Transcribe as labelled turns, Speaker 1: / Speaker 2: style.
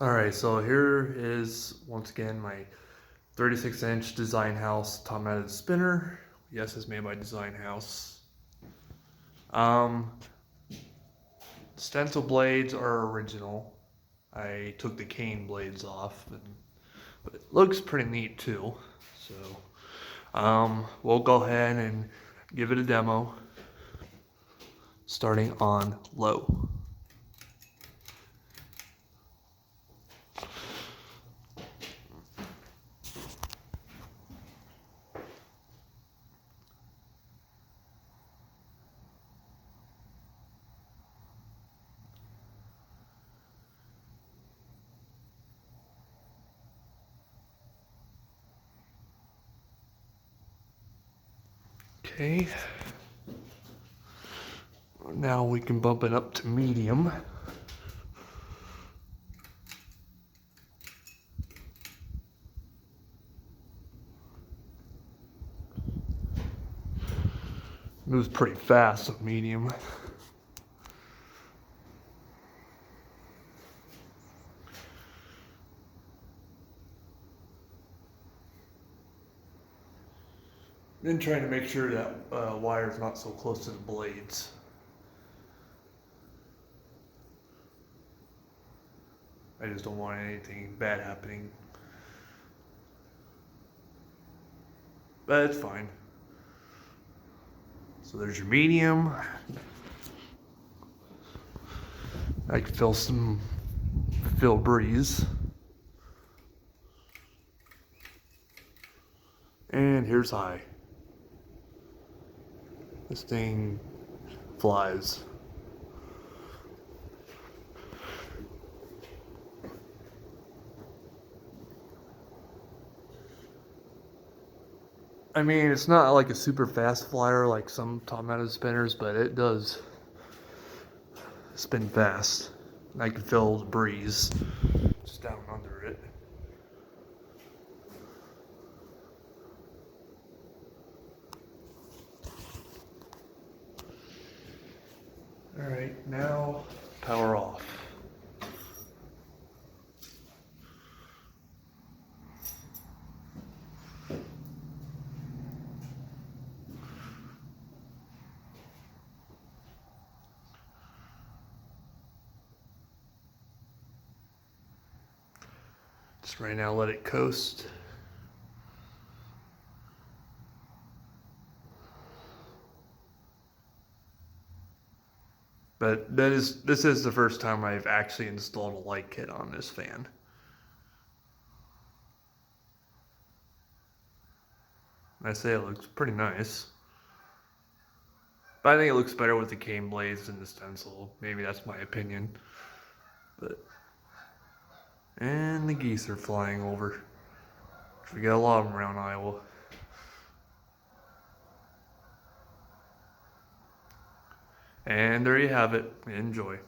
Speaker 1: Alright, so here is once again my 36-inch Design House top mounted spinner. Yes, it's made by Design House. Stencil blades are original. I took the cane blades off, but it looks pretty neat too. So we'll go ahead and give it a demo starting on low. Okay. Now we can bump it up to medium. Moves pretty fast with medium. Then trying to make sure that wire's not so close to the blades. I just don't want anything bad happening. But it's fine. So there's your medium. I can feel breeze. And here's high. This thing flies. I mean, it's not like a super fast flyer like some top mounted spinners, but it does spin fast. I can feel the breeze just down under it. All right, now power off. Just right now let it coast. But this is the first time I've actually installed a light kit on this fan. I say it looks pretty nice. But I think it looks better with the cane blades and the stencil. Maybe that's my opinion. And the geese are flying over. We got a lot of them around Iowa. And there you have it. Enjoy.